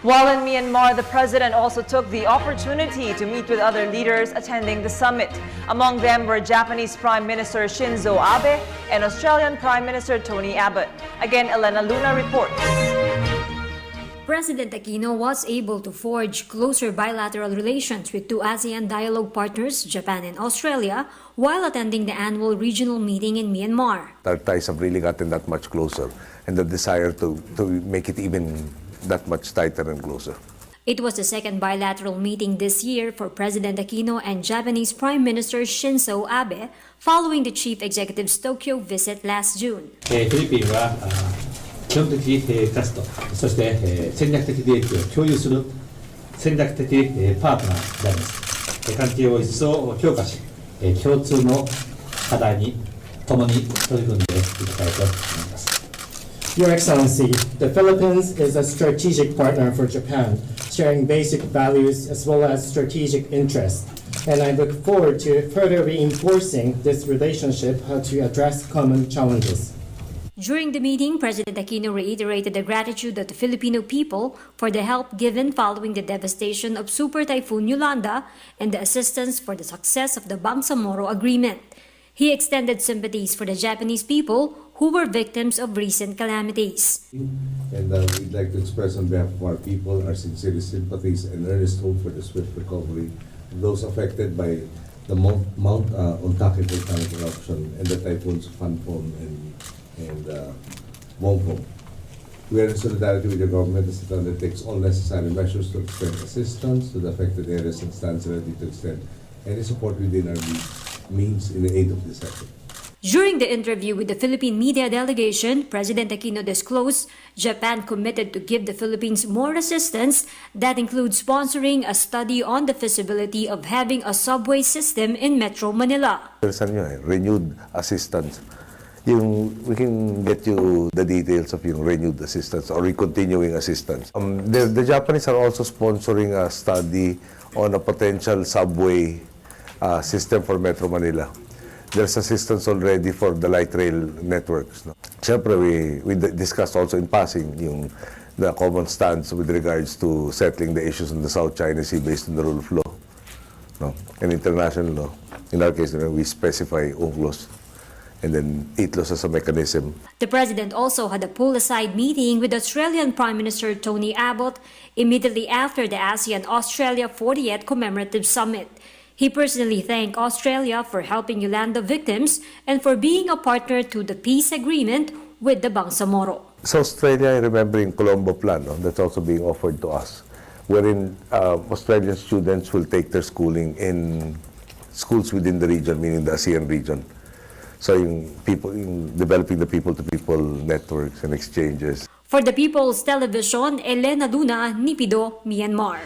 While in Myanmar, the president also took the opportunity to meet with other leaders attending the summit. Among them were Japanese Prime Minister Shinzo Abe and Australian Prime Minister Tony Abbott. Again, Elena Luna reports. President Aquino was able to forge closer bilateral relations with two ASEAN dialogue partners, Japan and Australia, while attending the annual regional meeting in Myanmar. Our ties have really gotten that much closer, and the desire to make it even that much tighter and closer. It was the second bilateral meeting this year for President Aquino and Japanese Prime Minister Shinzo Abe following the chief executive's Tokyo visit last June. フィリピンは基本的トラスト、そして戦略的利益を共有する戦略的パートナーであります。関係を一層強化し、共通の課題に共に取り組んでいきたいと思います。 Your Excellency, the Philippines is a strategic partner for Japan, sharing basic values as well as strategic interests. And I look forward to further reinforcing this relationship to address common challenges. During the meeting, President Aquino reiterated the gratitude of the Filipino people for the help given following the devastation of Super Typhoon Yolanda and the assistance for the success of the Bangsamoro Agreement. He extended sympathies for the Japanese people who were victims of recent calamities. And we'd like to express on behalf of our people our sincere sympathies and earnest hope for the swift recovery of those affected by the Mount Ontake volcanic eruption and the typhoons Phanpon and Mongpong. We are in solidarity with the government as it undertakes all necessary measures to extend assistance to the affected areas and stands ready to extend any support within our means in the aid of this effort. During the interview with the Philippine media delegation, President Aquino disclosed Japan committed to give the Philippines more assistance that includes sponsoring a study on the feasibility of having a subway system in Metro Manila. Renewed assistance. We can get you the details of yung renewed assistance or continuing assistance. The Japanese are also sponsoring a study on a potential subway system for Metro Manila. There's assistance already for the light rail networks. No? Siyempre, we discussed also in passing the common stance with regards to settling the issues in the South China Sea based on the rule of law, no? And international law. In our case, we specify UNCLOS and then ITLOS as a mechanism. The President also had a pull-aside meeting with Australian Prime Minister Tony Abbott immediately after the ASEAN-Australia 40th Commemorative Summit. He personally thanked Australia for helping Yolanda victims and for being a partner to the peace agreement with the Bangsamoro. So Australia, remembering Colombo Plan, no? That's also being offered to us, wherein Australian students will take their schooling in schools within the region, meaning the ASEAN region. So developing the people-to-people networks and exchanges. For the People's Television, Elena Luna, Nipido, Myanmar.